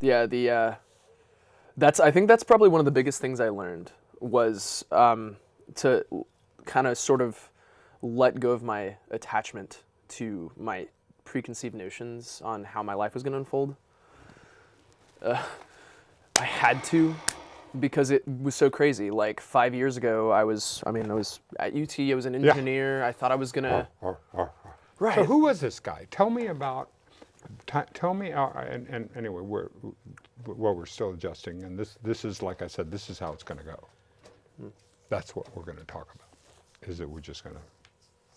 Yeah, I think that's probably one of the biggest things I learned was to kind of sort of let go of my attachment to my preconceived notions on how my life was going to unfold. I had to because it was so crazy. Like 5 years ago, I was at UT. I was an Yeah. engineer. I thought I was gonna. So Right. who was this guy? Tell me about. Tell me. And anyway, we're still adjusting, and this is like I said. This is how it's going to go. That's what we're going to talk about. Is that we're just going to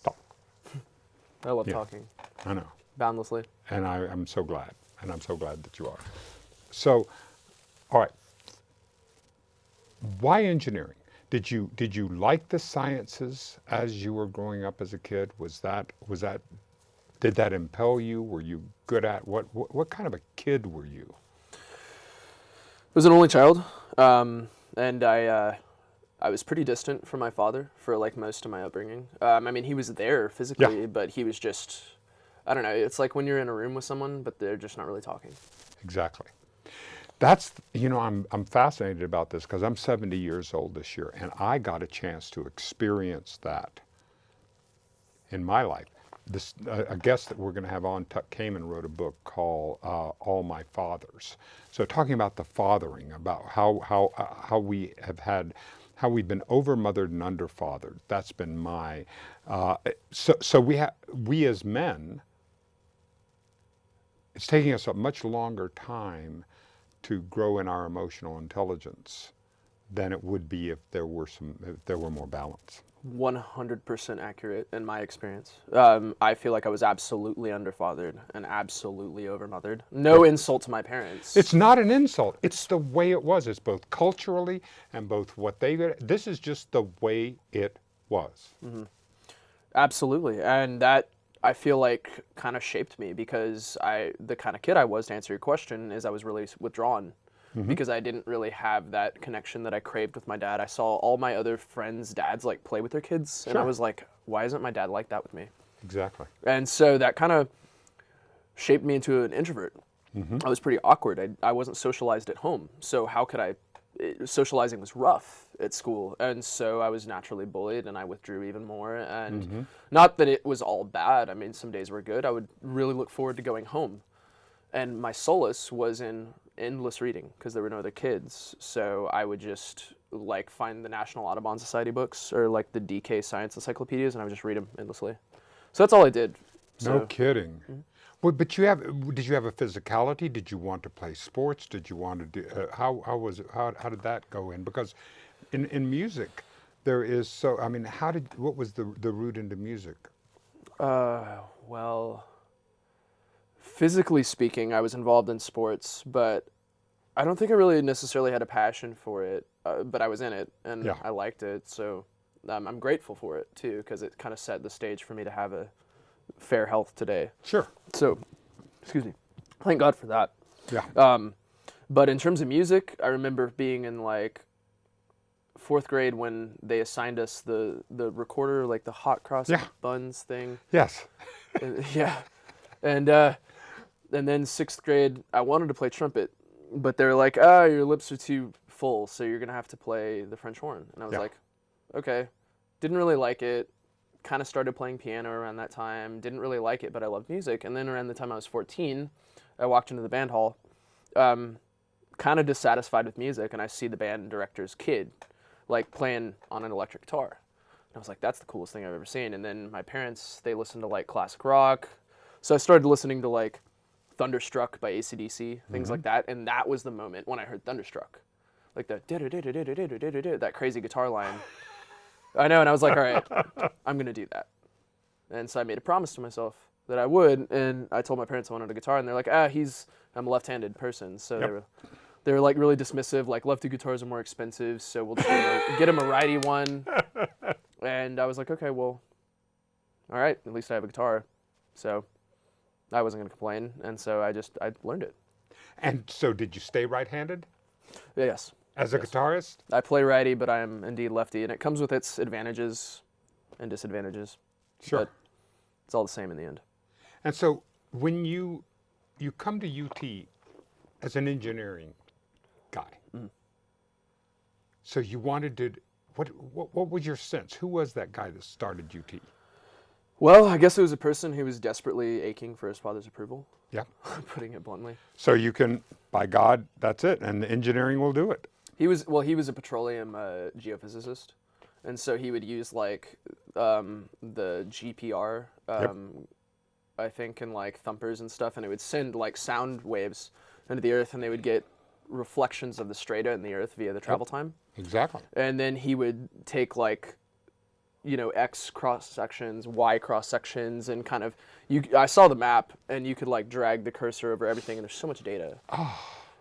talk. I love Yeah, talking I know, boundlessly. and I'm so glad, and I'm so glad that you are. So, all right. Why engineering? Did you like the sciences as you were growing up as a kid? Was that did that impel you? Were you good at what kind of a kid were you? I was an only child, and I was pretty distant from my father for like most of my upbringing. He was there Yeah, physically, but he was just, I don't know. It's like when you're in a room with someone, but they're just not really talking. exactly. That's I'm fascinated about this because I'm 70 years old this year, and I got a chance to experience that in my life. This a guest that we're going to have on, Tuck Kamen, wrote a book called "All My Fathers." So talking about the fathering, about how we have had, how we've been overmothered and underfathered. That's been my so we as men. It's taking us a much longer time to grow in our emotional intelligence than it would be if there were more balance. 100% accurate in my experience. I feel like I was absolutely underfathered and absolutely overmothered. No insult to my parents. It's not an insult. It's the way it was. It's both culturally and both what they did. This is just the way it was. Absolutely. And that I feel like kind of shaped me because the kind of kid I was, to answer your question, is I was really withdrawn because I didn't really have that connection that I craved with my dad. I saw all my other friends' dads like play with their kids, and I Sure. was like, why isn't my dad like that with me? Exactly. And so that kind of shaped me into an introvert. I was pretty awkward. I wasn't socialized at home. So how could socializing was rough at school. And so I was naturally bullied and I withdrew even more. And not that it was all bad. I mean, some days were good. I would really look forward to going home. And my solace was in endless reading because there were no other kids. So I would just like find the National Audubon Society books or like the DK Science Encyclopedias and I would just read them endlessly. So that's all I did. No So kidding. Well, but did you have a physicality? Did you want to play sports? Did you want to do, how was it, how did that go in? Because in music, there is I mean, what was the route into music? well, physically speaking, I was involved in sports, but I don't think I really necessarily had a passion for it. But I was in it and Yeah, I liked it. So I'm grateful for it too, because it kind of set the stage for me to have a fair health today. sure. So, excuse me. Thank God for that. Yeah, But in terms of music, I remember being in like fourth grade when they assigned us the recorder, like the hot cross yeah, buns thing. yes. And, yeah, and then sixth grade, I wanted to play trumpet, but they're like, your lips are too full, so you're gonna have to play the French horn. And I was Yeah, like, okay. Didn't really like it. Kind of started playing piano around that time. Didn't really like it, but I loved music. And then around the time I was 14, I walked into the band hall, kind of dissatisfied with music, and I see the band director's kid, like playing on an electric guitar. And I was like, that's the coolest thing I've ever seen. And then my parents, they listened to like classic rock. So I started listening to like Thunderstruck by AC/DC, things like that. And that was the moment when I heard Thunderstruck. Like the that crazy guitar line. I know, and I was like, all right, I'm going to do that. And so I made a promise to myself that I would. And I told my parents I wanted a guitar. And they're like, I'm a left-handed person. So yep. they were like really dismissive, like lefty guitars are more expensive. So we'll just get him a righty one. And I was like, okay, well, all right, at least I have a guitar. So I wasn't going to complain. And so I learned it. And so did you stay right-handed Yeah, yes. as a Yes. guitarist? I play righty, but I am indeed lefty. And it comes with its advantages and disadvantages. Sure. But it's all the same in the end. And so when you come to UT, as an engineering guy. Mm. So you wanted to, what was your sense? Who was that guy that started UT? Well, I guess it was a person who was desperately aching for his father's approval. Yeah. Putting it bluntly. So you can, by God, that's it, and the engineering will do it. He was a petroleum geophysicist, and so he would use like the GPR, I think, and like thumpers and stuff, and it would send like sound waves into the earth, and they would get reflections of the strata in the earth via the travel time. Exactly. And then he would take like, X cross sections, Y cross sections, and kind of I saw the map, and you could like drag the cursor over everything, and there's so much data.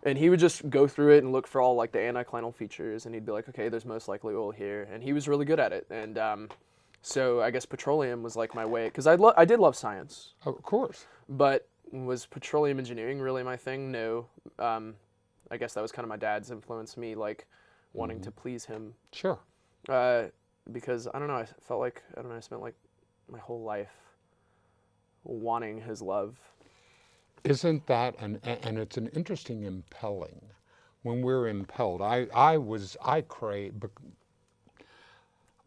And he would just go through it and look for all like the anticlinal features, and he'd be like, okay, there's most likely oil here, and he was really good at it. And so I guess petroleum was like my way, because I did love science. Of course. But was petroleum engineering really my thing? No. I guess that was kind of my dad's influence, me like wanting to please him. Sure. Because I don't know, I felt like I spent like my whole life wanting his love. Isn't that, and it's an interesting impelling. When we're impelled, I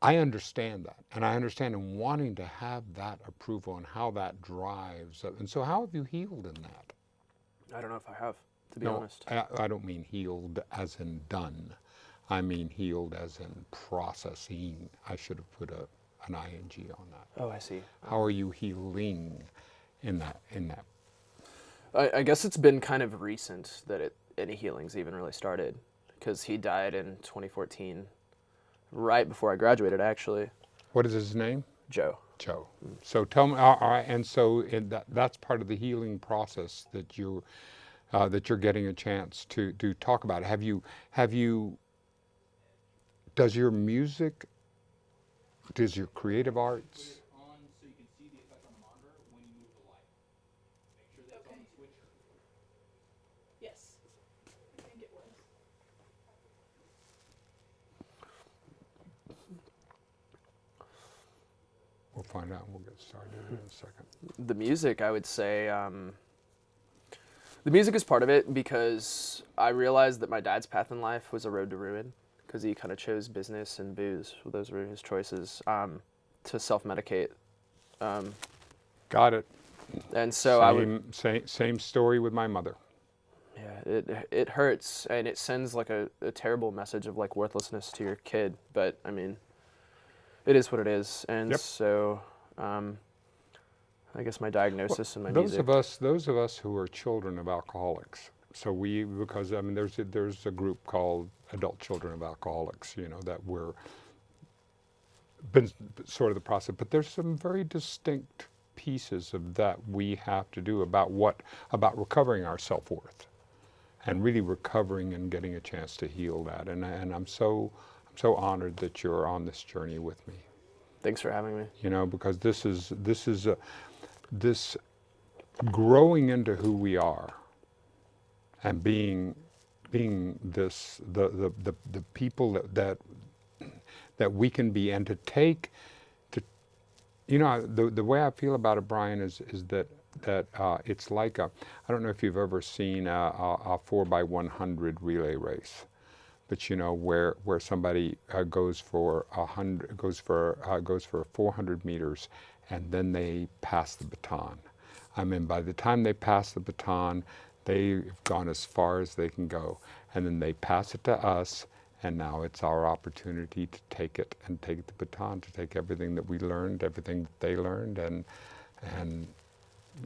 understand that, and I understand in wanting to have that approval and how that drives. And so how have you healed in that? I don't know if I have, to be honest. I don't mean healed as in done. I mean healed as in processing. I should have put an ing on that. Oh, I see. How are you healing in that? I guess it's been kind of recent that any healings even really started, because he died in 2014, right before I graduated, actually. What is his name? Joe. Joe. So tell me, all right, and so that's part of the healing process that you're getting a chance to talk about. Have you? Does your music? Does your creative arts? On so you can see the effect on the monitor when you move the light. Make sure that it's on the switcher. Yes. I think it was. We'll find out. We'll get started in a second. The music, I would say, the music is part of it, because I realized that my dad's path in life was a road to ruin, because he kind of chose business and booze. Those were his choices, to self-medicate. Got it. And so same story with my mother. Yeah, it hurts, and it sends like a terrible message of like worthlessness to your kid. But I mean, it is what it is. And so, I guess my diagnosis and my music. Those of us who are children of alcoholics. So because I mean, there's a group called Adult Children of Alcoholics, that we're been sort of the process. But there's some very distinct pieces of that we have to do about recovering our self-worth, and really recovering and getting a chance to heal that. And I'm so honored that you're on this journey with me. Thanks for having me. Because this growing into who we are, and being this the people that we can be, and to take the way I feel about it, Brien, is that it's like I don't know if you've ever seen a 4x100 relay race, but where somebody goes for 400 meters, and then they pass the baton. I mean, by the time they pass the baton, they've gone as far as they can go, and then they pass it to us, and now it's our opportunity to take it and take the baton, to take everything that we learned, everything that they learned, and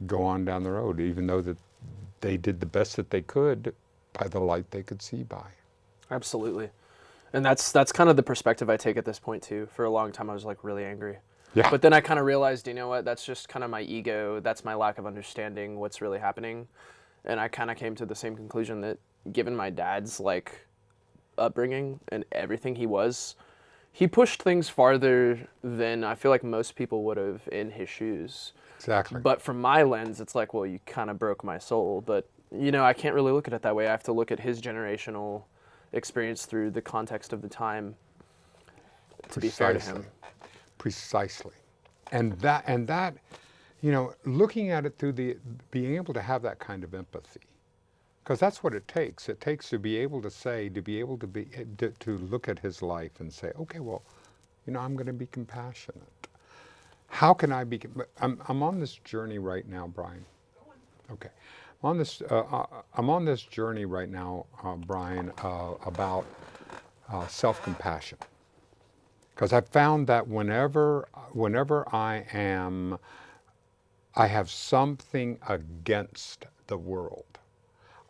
go on down the road, even though that they did the best that they could by the light they could see by. Absolutely. And that's kind of the perspective I take at this point too. For a long time I was like really angry. Yeah. But then I kind of realized, that's just kind of my ego. That's my lack of understanding what's really happening. And I kind of came to the same conclusion that given my dad's like upbringing and everything he pushed things farther than I feel like most people would have in his shoes. Exactly. But from my lens, it's like, well, you kind of broke my soul. But, I can't really look at it that way. I have to look at his generational experience through the context of the time to be fair to him. Precisely. And that, looking at it through being able to have that kind of empathy, Because that's what it takes. It takes to be able to say, to look at his life and say, okay, well, I'm going to be compassionate. How can I be? I'm on this journey right now, Brien. Okay, I'm on this journey right now, Brien, about self-compassion. Because I've found that whenever I have something against the world,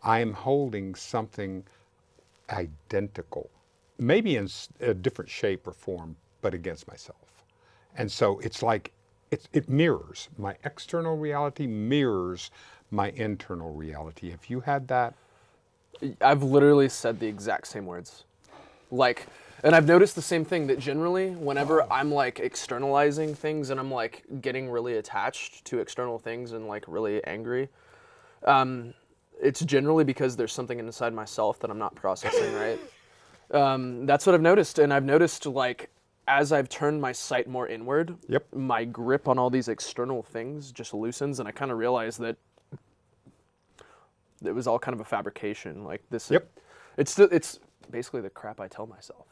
I am holding something identical, maybe in a different shape or form, but against myself. And so it's like, it mirrors, my external reality mirrors my internal reality. Have you had that? I've literally said the exact same words. Like, and I've noticed the same thing, that generally whenever I'm like externalizing things and I'm like getting really attached to external things and like really angry, it's generally because there's something inside myself that I'm not processing right. That's what I've noticed. And I've noticed, like, as I've turned my sight more inward, Yep. my grip on all these external things just loosens, and I kind of realized that it was all kind of a fabrication. Like this, Yep. It's basically the crap I tell myself.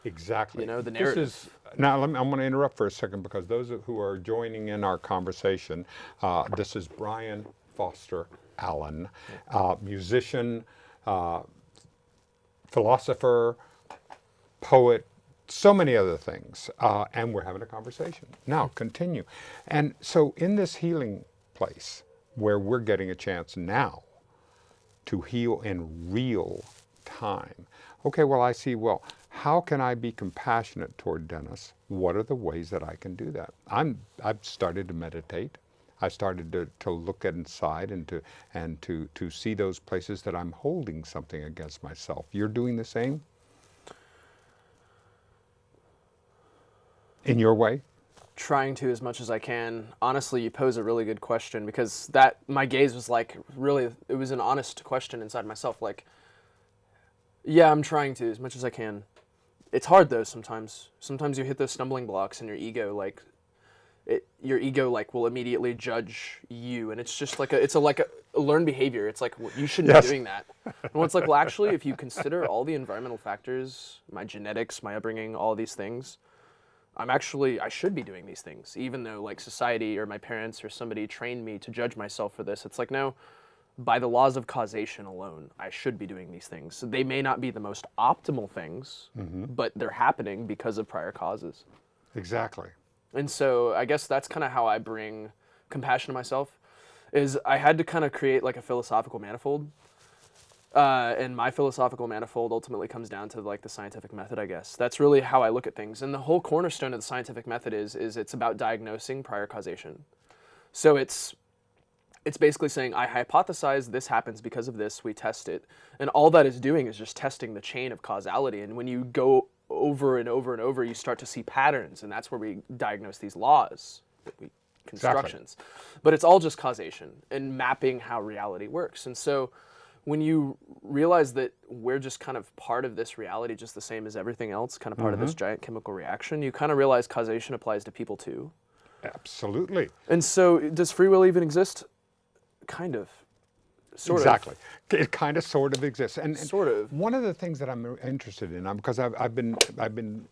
Exactly. The narrative. Now, I'm going to interrupt for a second, because those who are joining in our conversation, this is Brien Foster Allen, musician, philosopher, poet, so many other things, and we're having a conversation. Now, continue. And so in this healing place, where we're getting a chance now to heal in real time, okay, well, I see, well, how can I be compassionate toward Dennis? What are the ways that I can do that? I've started to meditate. I started to look inside and to see those places that I'm holding something against myself. You're doing the same? In your way? Trying to, as much as I can. Honestly, you pose a really good question, because my gaze was like, really, it was an honest question inside myself. Like, yeah, I'm trying to, as much as I can. It's hard though sometimes. Sometimes you hit those stumbling blocks and your ego will immediately judge you, and it's just like a learned behavior. It's like, well, you shouldn't Yes. be doing that. And it's like, well, actually, if you consider all the environmental factors, my genetics, my upbringing, all these things, I should be doing these things, even though like society or my parents or somebody trained me to judge myself for this. It's like, no, by the laws of causation alone, I should be doing these things. So they may not be the most optimal things, but they're happening because of prior causes. Exactly. And so I guess that's kind of how I bring compassion to myself, is I had to kind of create like a philosophical manifold. And my philosophical manifold ultimately comes down to like the scientific method, I guess. That's really how I look at things. And the whole cornerstone of the scientific method is it's about diagnosing prior causation. So it's basically saying, I hypothesize this happens because of this, we test it. And all that is doing is just testing the chain of causality. And when you go over and over and over, you start to see patterns. And that's where we diagnose these laws, constructions. Exactly. But it's all just causation and mapping how reality works. And so when you realize that we're just kind of part of this reality, just the same as everything else, kind of part of this giant chemical reaction, you kind of realize causation applies to people too. Absolutely. And so does free will even exist? Kind of. Sort exactly. It kind of sort of exists. And sort of. One of the things that I'm interested in, because I've been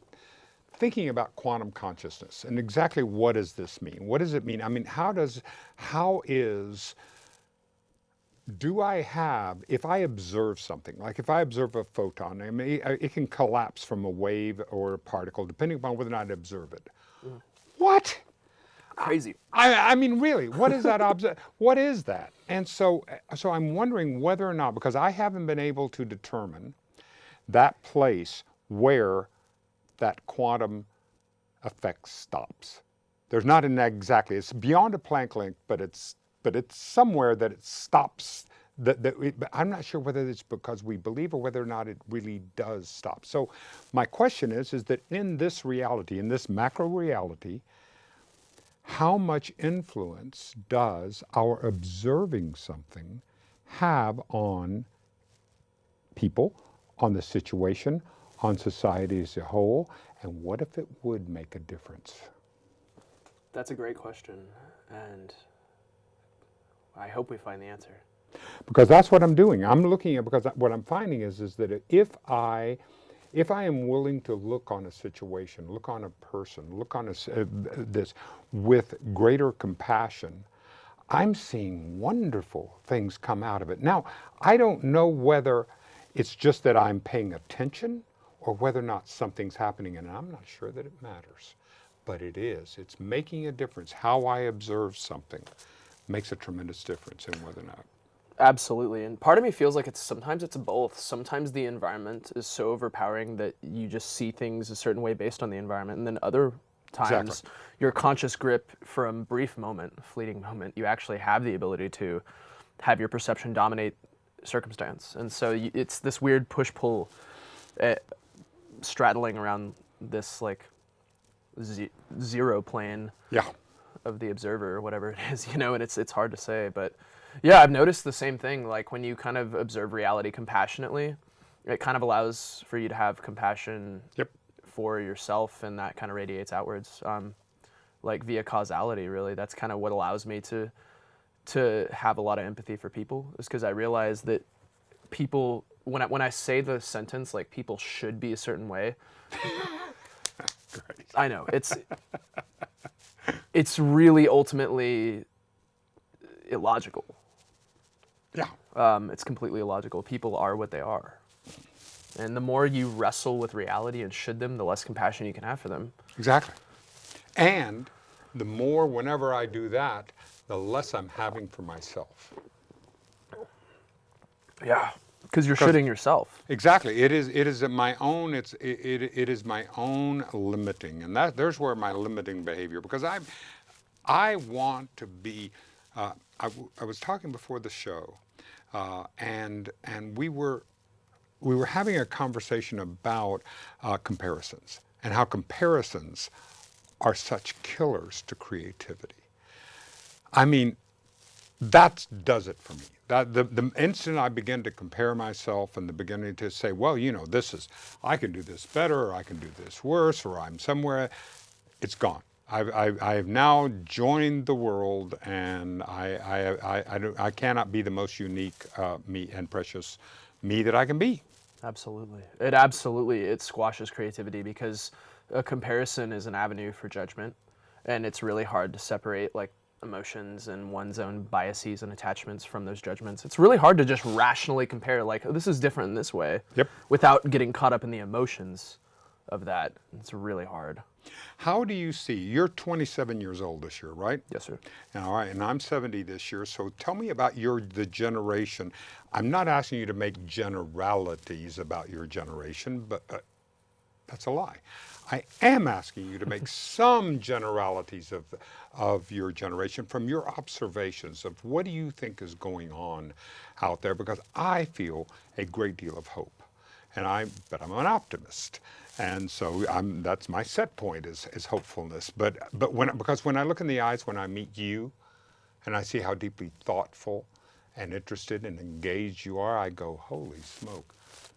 thinking about quantum consciousness and exactly what does this mean? What does it mean? I mean, do I have, if I observe something, like if I observe a photon, I mean, it can collapse from a wave or a particle, depending upon whether or not I observe it. What? Crazy. I mean, really, what is that? What is that? And so I'm wondering whether or not, because I haven't been able to determine that place where that quantum effect stops. There's not an exactly, it's beyond a Planck length, but it's somewhere that it stops. But I'm not sure whether it's because we believe or whether or not it really does stop. So my question is that in this reality, in this macro reality, how much influence does our observing something have on people, on the situation, on society as a whole, and what if it would make a difference? That's a great question, and I hope we find the answer. Because that's what I'm doing. I'm looking at, because what I'm finding is that if I am willing to look on a situation, look on a person, look on this with greater compassion, I'm seeing wonderful things come out of it. Now, I don't know whether it's just that I'm paying attention or whether or not something's happening, and I'm not sure that it matters. But it is. It's making a difference. How I observe something makes a tremendous difference in whether or not. Absolutely. And part of me feels like sometimes it's both. Sometimes the environment is so overpowering that you just see things a certain way based on the environment. And then other times, Exactly. your conscious grip from brief moment, fleeting moment, you actually have the ability to have your perception dominate circumstance. And so it's this weird push-pull straddling around this like zero plane Yeah. of the observer or whatever it is, and it's hard to say. But yeah, I've noticed the same thing. Like when you kind of observe reality compassionately, it kind of allows for you to have compassion Yep. for yourself, and that kind of radiates outwards, like via causality. Really, that's kind of what allows me to have a lot of empathy for people, is because I realize that people, when I say the sentence like people should be a certain way, I know it's really ultimately illogical. Yeah. It's completely illogical. People are what they are. And the more you wrestle with reality and should them, the less compassion you can have for them. Exactly. And the more, whenever I do that, the less I'm having for myself. Yeah. Because you're shitting yourself. Exactly. It is my own. It is my own limiting, and there's where my limiting behavior. Because I want to be. I was talking before the show, and we were having a conversation about comparisons and how comparisons are such killers to creativity. I mean, that does it for me. That the instant I begin to compare myself and the beginning to say, well, I can do this better, or I can do this worse, or I'm somewhere, it's gone. I have now joined the world, and I cannot be the most unique me and precious me that I can be. Absolutely. It squashes creativity, because a comparison is an avenue for judgment, and it's really hard to separate like emotions and one's own biases and attachments from those judgments. It's really hard to just rationally compare, like, oh, this is different in this way, Yep. without getting caught up in the emotions of that. It's really hard. How do you see, you're 27 years old this year, right? Yes, sir. All right, and I'm 70 this year, so tell me about the generation. I'm not asking you to make generalities about your generation, but that's a lie. I am asking you to make some generalities of your generation from your observations of what do you think is going on out there, because I feel a great deal of hope. But I'm an optimist, and so that's my set point is hopefulness. But because when I look in the eyes when I meet you, and I see how deeply thoughtful and interested and engaged you are, I go, holy smoke,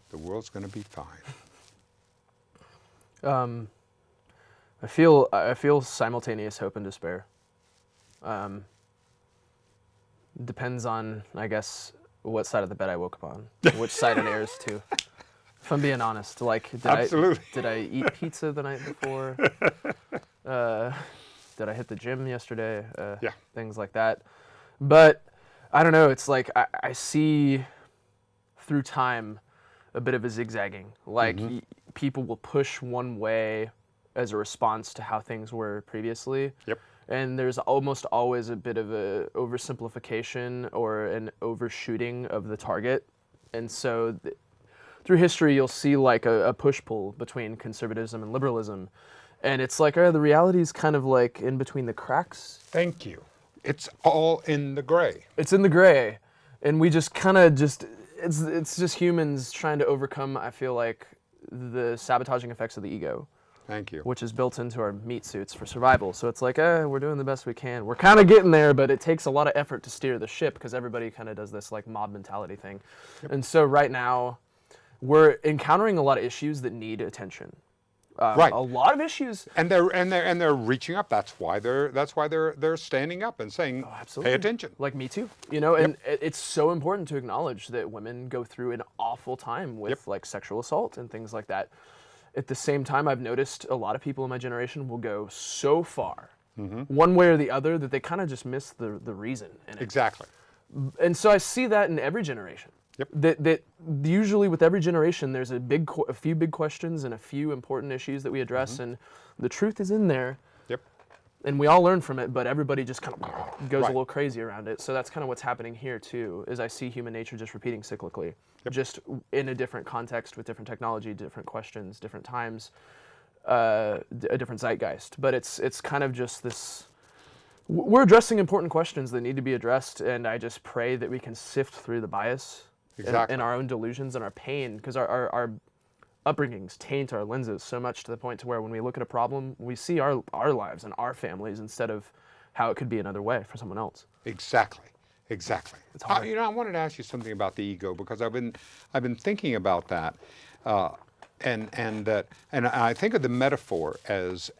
the world's going to be fine. I feel simultaneous hope and despair. Depends on, I guess, what side of the bed I woke up on, which side it airs to. If I'm being honest, like, Absolutely. Did I eat pizza the night before? Did I hit the gym yesterday? Yeah. Things like that. But I don't know. It's like I see through time a bit of a zigzagging. Like people will push one way as a response to how things were previously. Yep. And there's almost always a bit of a oversimplification or an overshooting of the target. And so through history, you'll see like a push-pull between conservatism and liberalism. And it's like, the reality is kind of like in between the cracks. Thank you. It's all in the gray. It's in the gray. And we just kind of it's just humans trying to overcome, I feel like, the sabotaging effects of the ego. Thank you. Which is built into our meat suits for survival. So it's like, we're doing the best we can. We're kind of getting there, but it takes a lot of effort to steer the ship, because everybody kind of does this like mob mentality thing. Yep. And so right now, we're encountering a lot of issues that need attention. Right. A lot of issues. And they're reaching up. That's why they're standing up and saying, Absolutely. pay attention. Like Me Too, you know, and it's so important to acknowledge that women go through an awful time with like sexual assault and things like that. At the same time, I've noticed a lot of people in my generation will go so far, one way or the other, that they kind of just miss the reason in it. Exactly. And so I see that in every generation. Yep. That usually with every generation, there's a few big questions and a few important issues that we address, and the truth is in there. Yep. And we all learn from it, but everybody just kind of goes Right. a little crazy around it. So that's kind of what's happening here too, is I see human nature just repeating cyclically, just in a different context with different technology, different questions, different times, a different zeitgeist. But it's kind of just this. We're addressing important questions that need to be addressed, and I just pray that we can sift through the bias Exactly. and our own delusions and our pain, because our upbringings taint our lenses so much to the point to where when we look at a problem, we see our lives and our families instead of how it could be another way for someone else. Exactly. Exactly. It's hard. I wanted to ask you something about the ego, because I've been thinking about that, and I think of the metaphor as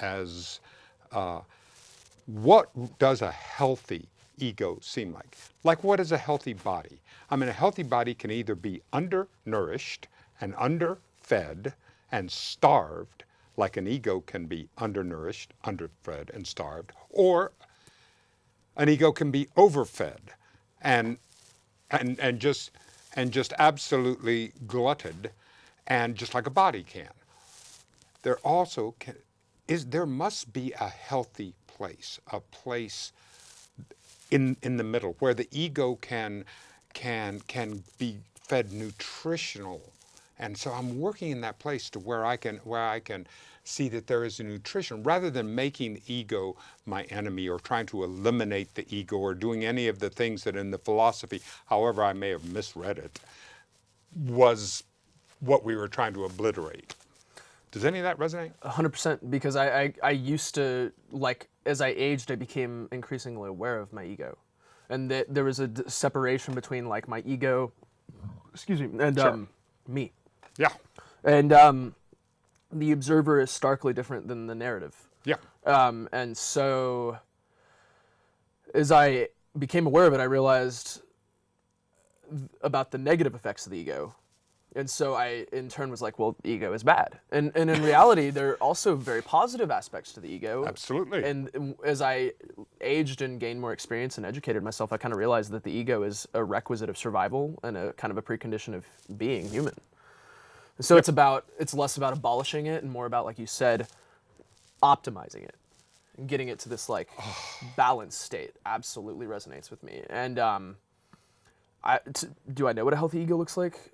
what does a healthy ego seem like? Like, what is a healthy body? I mean, a healthy body can either be undernourished and underfed and starved, like an ego can be undernourished, underfed, and starved, or an ego can be overfed and just absolutely glutted, and just like a body can. There also there must be a healthy place, a place in the middle where the ego can be fed nutritional. And so I'm working in that place to where I can see that there is a nutrition, rather than making the ego my enemy or trying to eliminate the ego or doing any of the things that in the philosophy, however I may have misread it, was what we were trying to obliterate. Does any of that resonate? 100%, because I used to, like, as I aged, I became increasingly aware of my ego. And that there was a separation between, like, my ego, and me. Yeah. And the observer is starkly different than the narrative. Yeah. And so as I became aware of it, I realized about the negative effects of the ego. And so I, in turn, was like, well, ego is bad. And in reality, there are also very positive aspects to the ego. Absolutely. And as I aged and gained more experience and educated myself, I kind of realized that the ego is a requisite of survival and a kind of a precondition of being human. So it's less about abolishing it and more about, like you said, optimizing it and getting it to this like balanced state. Absolutely resonates with me. And do I know what a healthy ego looks like?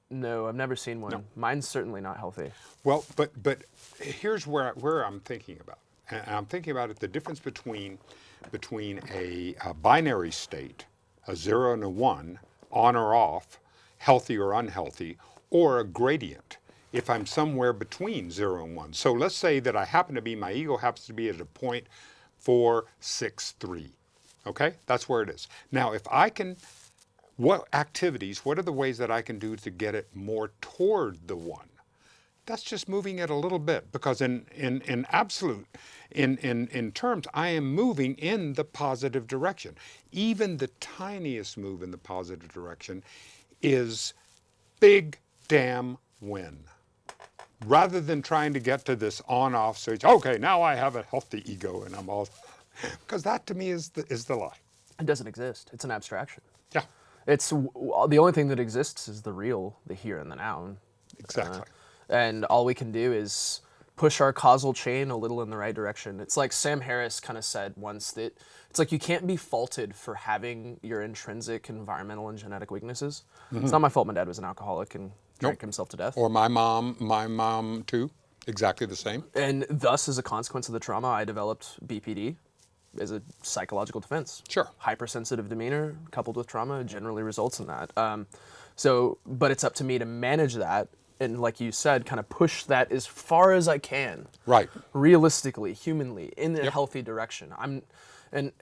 No, I've never seen one. No. Mine's certainly not healthy. Well, but here's where I'm thinking about. And I'm thinking about it, the difference between a binary state, a 0 and a 1, on or off, healthy or unhealthy, or a gradient, if I'm somewhere between 0 and 1. So let's say that my ego happens to be at a point 463. Okay? That's where it is. Now, if I can, what are the ways that I can do to get it more toward the 1? That's just moving it a little bit, because in terms, I am moving in the positive direction. Even the tiniest move in the positive direction is big damn win. Rather than trying to get to this on-off switch, okay, now I have a healthy ego and I'm all, because that to me is the lie. It doesn't exist. It's an abstraction. Yeah, It's the only thing that exists is the real, the here and the now. exactly. And all we can do is push our causal chain a little in the right direction. It's like Sam Harris kind of said once, that it's like you can't be faulted for having your intrinsic environmental and genetic weaknesses. Mm-hmm. It's not my fault my dad was an alcoholic and drank himself to death. Or my mom too, exactly the same. And thus, as a consequence of the trauma, I developed BPD as a psychological defense. Sure. Hypersensitive demeanor coupled with trauma generally results in that. But it's up to me to manage that. And like you said, kind of push that as far as I can. Right. Realistically, huminely, in a healthy direction. And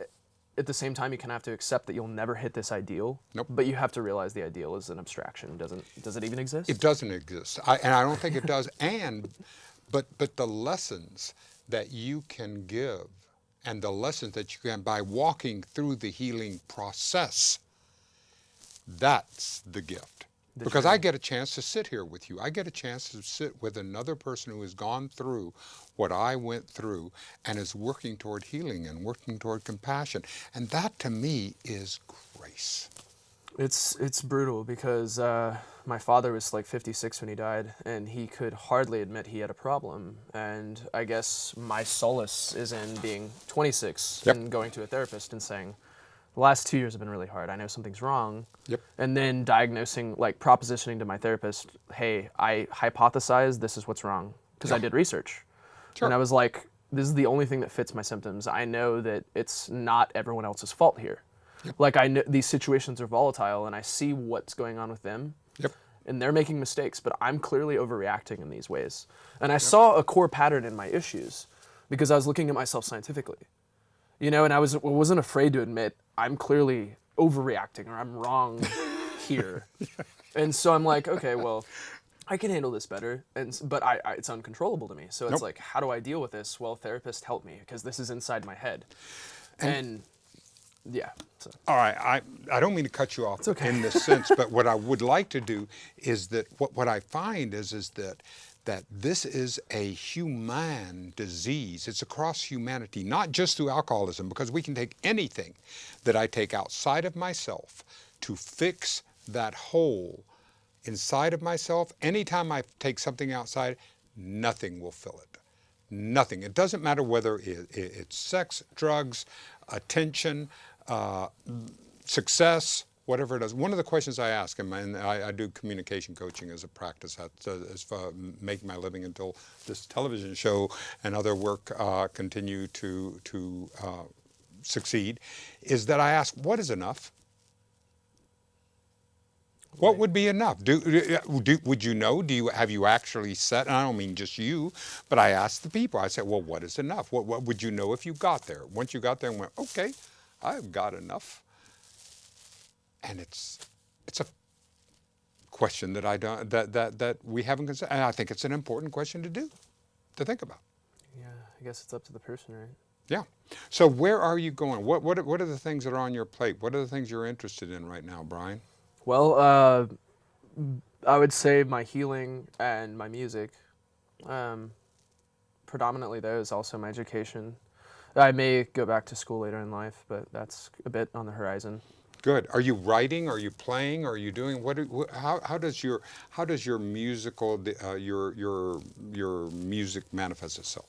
at the same time, you kind of have to accept that you'll never hit this ideal. Nope. But you have to realize the ideal is an abstraction. Does it even exist? It doesn't exist, and I don't think it does. And But the lessons that you can give and the lessons that you can by walking through the healing process, that's the gift. Because I get a chance to sit here with you. I get a chance to sit with another person who has gone through what I went through and is working toward healing and working toward compassion. And that to me is grace. It's brutal because my father was like 56 when he died, and he could hardly admit he had a problem. And I guess my solace is in being 26 Yep. and going to a therapist and saying, the last 2 years have been really hard. I know something's wrong. Yep. And then diagnosing, like propositioning to my therapist, hey, I hypothesize this is what's wrong because I did research. Sure. And I was like, this is the only thing that fits my symptoms. I know that it's not everyone else's fault here. Like I know these situations are volatile and I see what's going on with them. Yep. And they're making mistakes, but I'm clearly overreacting in these ways. And I saw a core pattern in my issues because I was looking at myself scientifically. You know, and I wasn't afraid to admit I'm clearly overreacting or I'm wrong here. And so I'm like, okay, well, I can handle this better, but it's uncontrollable to me. So it's like, how do I deal with this? Well, therapist, help me because this is inside my head. And yeah. So. All right, I don't mean to cut you off in this sense, but what I would like to do is that what I find is that this is a human disease. It's across humanity, not just through alcoholism, because we can take anything that I take outside of myself to fix that hole inside of myself. Anytime I take something outside, nothing will fill it. Nothing. It doesn't matter whether it's sex, drugs, attention, success, whatever it is. One of the questions I ask, and I do communication coaching as a practice, as making my living until this television show and other work continue to succeed, is that I ask, what is enough? What would be enough? Would you know? Have you actually set? And I don't mean just you, but I ask the people. I say, well, what is enough? What would you know if you got there? Once you got there and went, okay, I've got enough. And it's a question that I don't that we haven't considered, and I think it's an important question to think about. Yeah, I guess it's up to the person, right? Yeah. So where are you going? What are the things that are on your plate? What are the things you're interested in right now, Brien? Well, I would say my healing and my music, predominantly those, also my education. I may go back to school later in life, but that's a bit on the horizon. Good. Are you writing? Are you playing? Are you doing how does your musical your music manifest itself?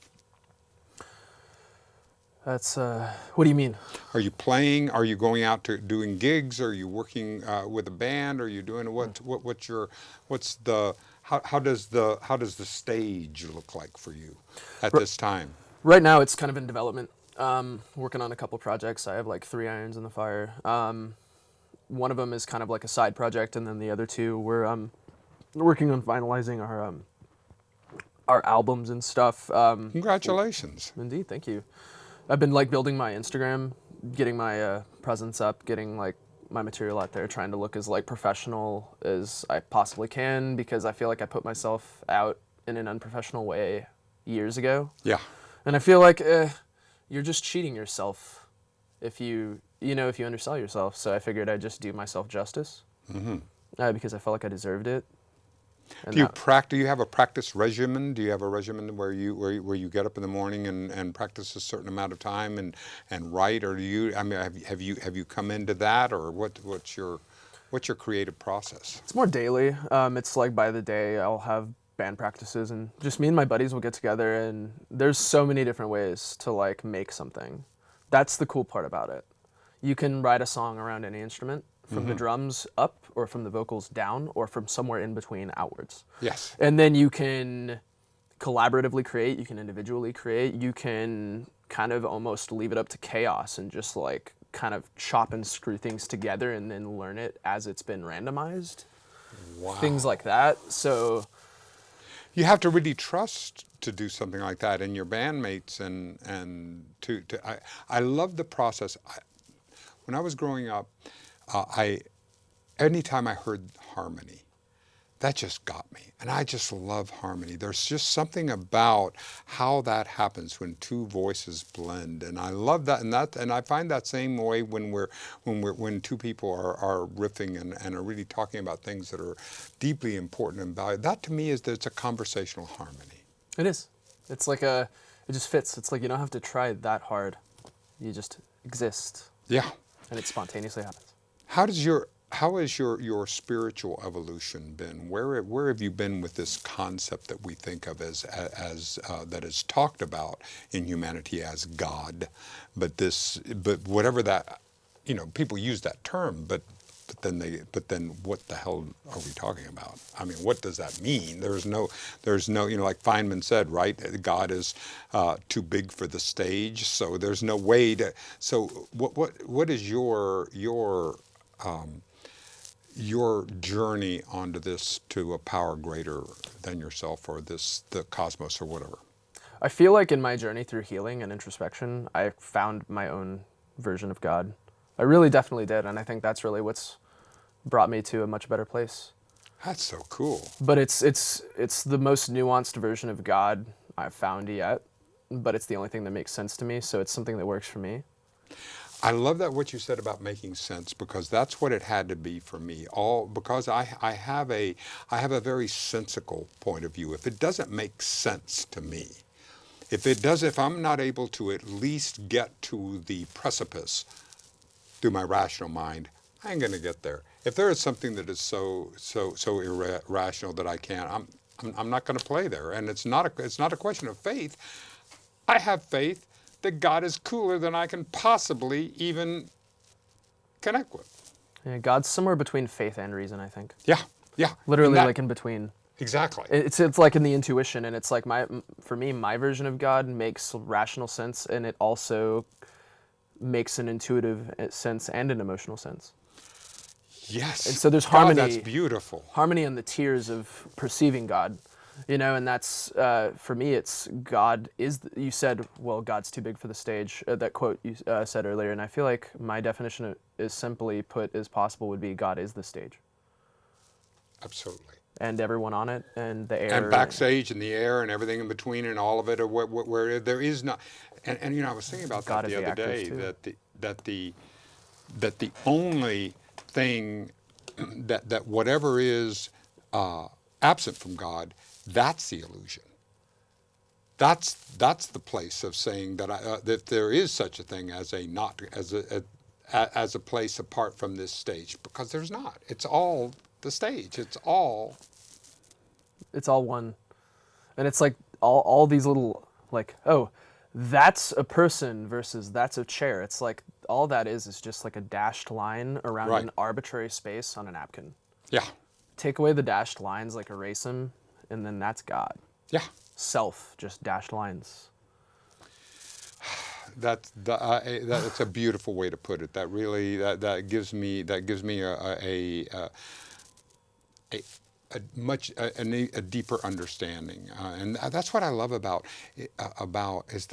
That's what do you mean? Are you playing? Are you going out to doing gigs? Are you working with a band? Are you doing how does the stage look like for you at this time? Right now, it's kind of in development. Working on a couple projects. I have like 3 irons in the fire. One of them is kind of like a side project, and then the other 2 we're working on finalizing our albums and stuff. Congratulations! Indeed, thank you. I've been like building my Instagram, getting my presence up, getting like my material out there, trying to look as like professional as I possibly can, because I feel like I put myself out in an unprofessional way years ago. Yeah. And I feel like you're just cheating yourself if you undersell yourself. So I figured I'd just do myself justice, because I felt like I deserved it. And do you have a practice regimen? Do you have a regimen where you get up in the morning and practice a certain amount of time and write, or have you come into that, or what's your creative process? It's more daily. It's like by the day I'll have band practices, and just me and my buddies will get together, and there's so many different ways to like make something. That's the cool part about it. You can write a song around any instrument, from the drums up, or from the vocals down, or from somewhere in between outwards. Yes. And then you can collaboratively create, you can individually create, you can kind of almost leave it up to chaos and just like kind of chop and screw things together and then learn it as it's been randomized. Wow. Things like that. So you have to really trust to do something like that, and your bandmates, and I love the process. When I was growing up, anytime I heard harmony, that just got me. And I just love harmony. There's just something about how that happens when two voices blend. And I love that. And I find that same way when two people are riffing and are really talking about things that are deeply important and valuable. That to me is that it's a conversational harmony. It is. It's like it just fits. It's like you don't have to try that hard. You just exist. Yeah. And it spontaneously happens. How has your spiritual evolution been? Where have you been with this concept that we think of as that is talked about in humanity as God, but whatever that, people use that term, but then what the hell are we talking about? I mean, what does that mean? There's no, like Feynman said, right? God is too big for the stage, so there's no way to. So what is your journey onto this, to a power greater than yourself, or the cosmos, or whatever? I feel like in my journey through healing and introspection, I found my own version of God. I really definitely did, and I think that's really what's brought me to a much better place. That's so cool. But it's the most nuanced version of God I've found yet, but it's the only thing that makes sense to me, so it's something that works for me. I love that what you said about making sense, because that's what it had to be for me. Because I have a very sensical point of view. If it doesn't make sense to me, if I'm not able to at least get to the precipice through my rational mind, I ain't gonna get there. If there is something that is so irrational that I can't, I'm not gonna play there. And it's not a question of faith. I have faith that God is cooler than I can possibly even connect with. Yeah, God's somewhere between faith and reason, I think. Yeah, yeah. Literally, like in between. Exactly. It's like in the intuition, and it's like for me, my version of God makes rational sense, and it also makes an intuitive sense and an emotional sense. Yes. And so there's God, harmony. that's beautiful. Harmony in the tiers of perceiving God, and that's for me. It's God is. You said, well, God's too big for the stage. That quote you said earlier, and I feel like my definition is simply put as possible would be God is the stage. Absolutely. And everyone on it, and the air. And backstage, and the air, and everything in between, and all of it, or where there is not. And I was thinking about God that is the the other day. actors, That the only thing that whatever is absent from God, that's the illusion. That's the place of saying that there is such a thing as a place apart from this stage, because there's not. It's all the stage. It's all one, and it's like all these little, like, oh, that's a person versus that's a chair. It's like all that is just like a dashed line around Right. an arbitrary space on a napkin. Yeah. Take away the dashed lines, like erase them, and then that's God. Yeah. Self, just dashed lines. That's a beautiful way to put it. That really that gives me a deeper understanding, and that's what I love about is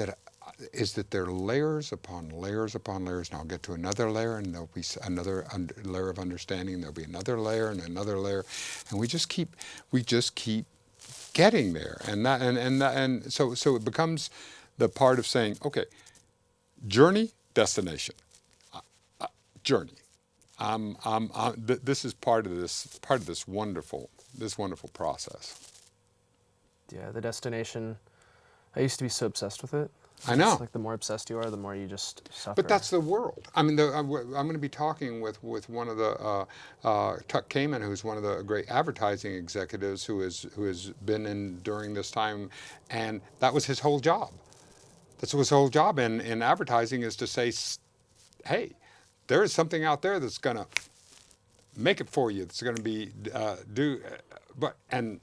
that there are layers upon layers upon layers. And I'll get to another layer, and there'll be another layer of understanding. There'll be another layer and another layer, and we just keep getting there. And so it becomes the part of saying, okay, journey, destination, journey. This is part of this wonderful process. Yeah, the destination. I used to be so obsessed with it. I know. It's like the more obsessed you are, the more you just suffer. But that's the world. I mean, I'm going to be talking with one of the Tuck Kamen, who's one of the great advertising executives who has been in during this time, and that was his whole job. That's his whole job in advertising, is to say, hey, there is something out there that's going to make it for you. That's going to be and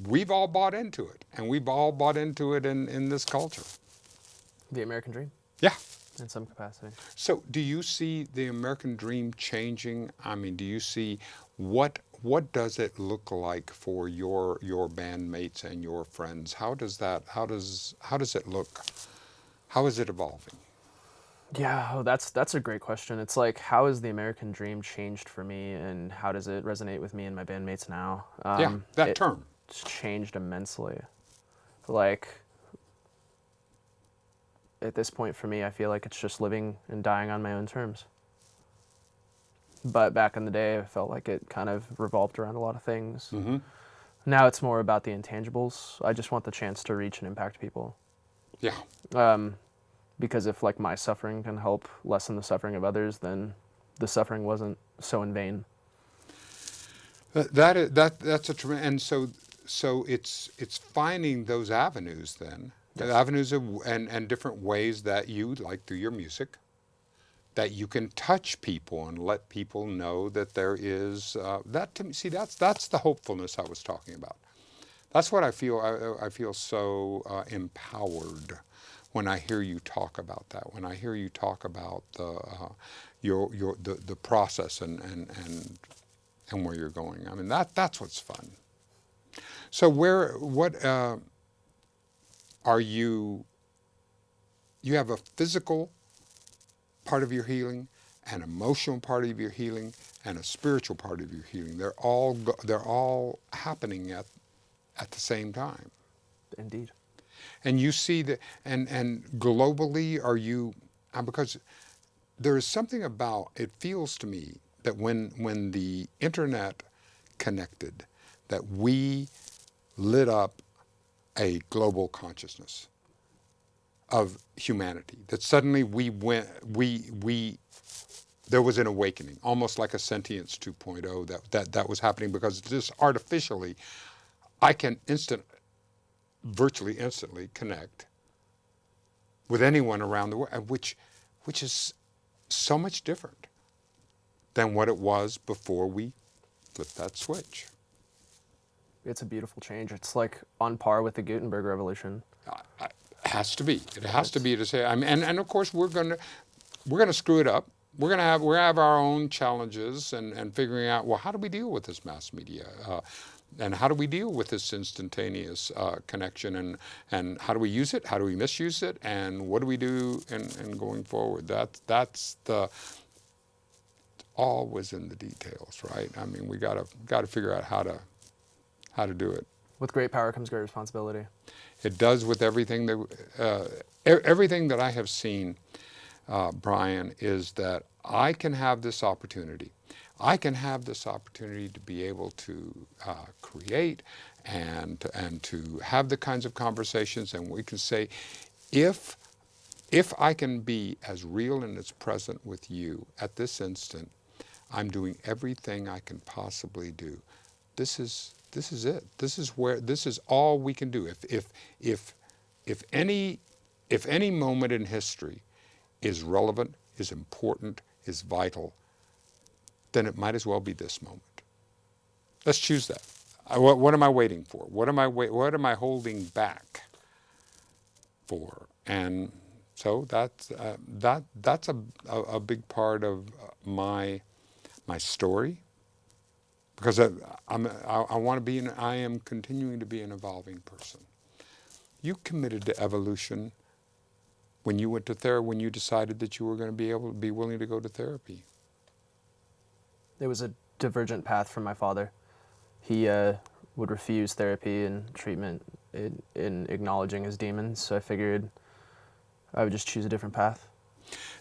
we've all bought into it, and we've all bought into it in this culture. The American dream. Yeah. In some capacity. So, do you see the American dream changing? I mean, do you see what does it look like for your bandmates and your friends? How does it look? How is it evolving? Yeah, oh, that's a great question. It's like, how has the American dream changed for me, and how does it resonate with me and my bandmates now? Yeah, that term. It's changed immensely. Like, at this point for me, I feel like it's just living and dying on my own terms. But back in the day, I felt like it kind of revolved around a lot of things. Mm-hmm. Now it's more about the intangibles. I just want the chance to reach and impact people. Yeah. Because if like my suffering can help lessen the suffering of others, then the suffering wasn't so in vain. That's a tremendous, and so it's finding those avenues then, the Yes. avenues of and different ways that you, like through your music, that you can touch people and let people know that there is that. To me, see, that's the hopefulness I was talking about. That's what I feel. I feel so empowered when I hear you talk about that. When I hear you talk about the process and where you're going. I mean, that's what's fun. So what are you? You have a physical part of your healing, an emotional part of your healing, and a spiritual part of your healing. They're all happening at the same time. Indeed. And you see that, and globally, are you? Because there is something about it. Feels to me that when the internet connected, that we lit up a global consciousness of humanity. That suddenly there was an awakening, almost like a sentience 2.0 that was happening, because just artificially, I can virtually instantly connect with anyone around the world, which is so much different than what it was before we flipped that switch. It's a beautiful change. It's like on par with the Gutenberg revolution. It has to be. It has to be to say. I mean, and of course we're gonna screw it up. We're gonna have our own challenges and figuring out, well, how do we deal with this mass media, and how do we deal with this instantaneous connection, and how do we use it? How do we misuse it? And what do we do in going forward? That's the always in the details, right? I mean, we gotta figure out how to do it. With great power comes great responsibility. It does with everything everything that I have seen, Brien, is that I can have this opportunity. I can have this opportunity to be able to create and to have the kinds of conversations, and we can say, if I can be as real and as present with you at this instant, I'm doing everything I can possibly do. This is it. This is all we can do. If any moment in history is relevant, is important, is vital, then it might as well be this moment. Let's choose that. What am I waiting for? What am I holding back for? And so that's a big part of my story, because I want to be. I am continuing to be an evolving person. You committed to evolution when you went to therapy. When you decided that you were going to be willing to go to therapy. It was a divergent path from my father. He would refuse therapy and treatment in acknowledging his demons, so I figured I would just choose a different path.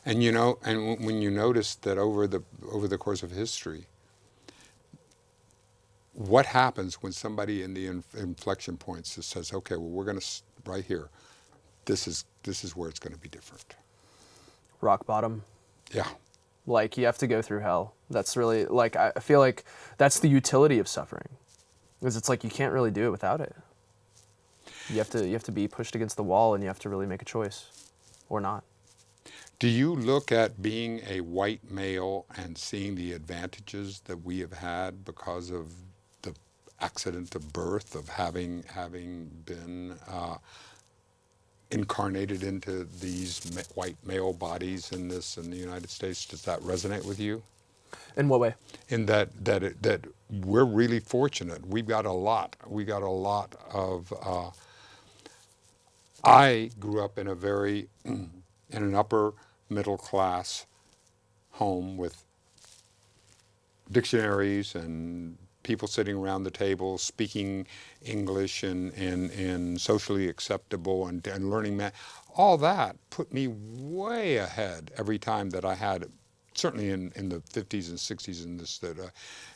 And when you notice that over the course of history, what happens when somebody in the inflection points just says, okay, well, we're going to, right here, this is where it's going to be different. Rock bottom. Yeah. Like, you have to go through hell. That's really, like, I feel like that's the utility of suffering. Because it's like you can't really do it without it. You have to be pushed against the wall, and you have to really make a choice. Or not. Do you look at being a white male and seeing the advantages that we have had because of the accident of birth, of having been incarnated into these white male bodies in the United States? Does that resonate with you? In what way? In that we're really fortunate. We got a lot of. I grew up in in an upper middle class home with dictionaries and people sitting around the table speaking English and socially acceptable and learning math. All that put me way ahead every time that I had, certainly in the 50s and 60s in this.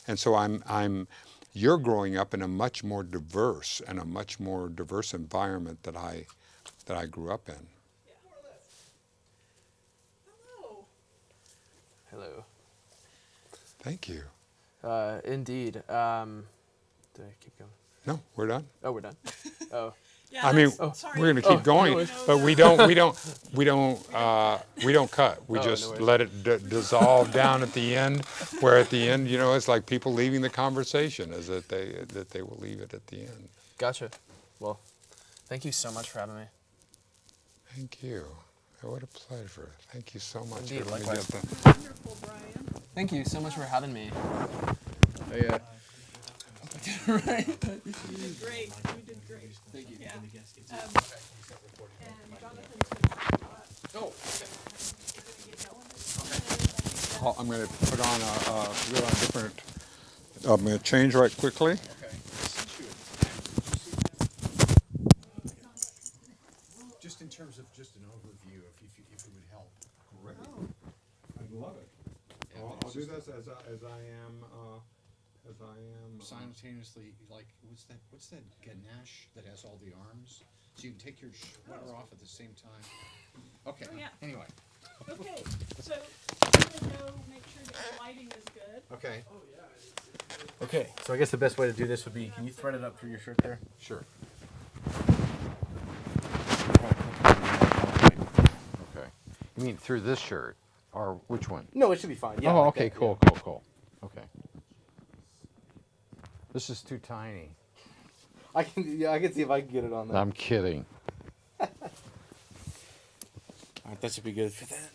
And so you're growing up in a much more diverse environment that I grew up in. Hello. Hello. Thank you. Indeed. Did I keep going? No, we're done. Oh, we're done. Oh. Yeah, I mean, sorry. we're going to keep going, worries. but we don't cut. We Oh, just no worries. let it dissolve down at the end. Where at the end, it's like people leaving the conversation, is that they will leave it at the end. Gotcha. Well, thank you so much for having me. Thank you. What a pleasure. Thank you so much. Indeed, Here, let me likewise. get the- Wonderful, Brian. Thank you so much for having me. You did great. You did great. Thank you. Yeah. And Jonathan's Oh. I'm going to put on a different. I'm going to change right quickly. Okay. Just in terms of just an overview, if it would help. Great. I'd love it. I'll do this as I am. Simultaneously, like, what's that ganache that has all the arms? So you can take your sweater off at the same time? Okay, Oh, yeah. anyway, Okay, so I'm gonna go make sure that your lighting is good. okay, Okay, so I guess the best way to do this would be, can you thread it up through your shirt there? sure. Okay. You mean through this shirt, or which one? No, it should be fine. Yeah. Oh, like okay, that, cool. Okay. This is too tiny. I can see if I can get it on there. I'm kidding. All right, that should be good for that.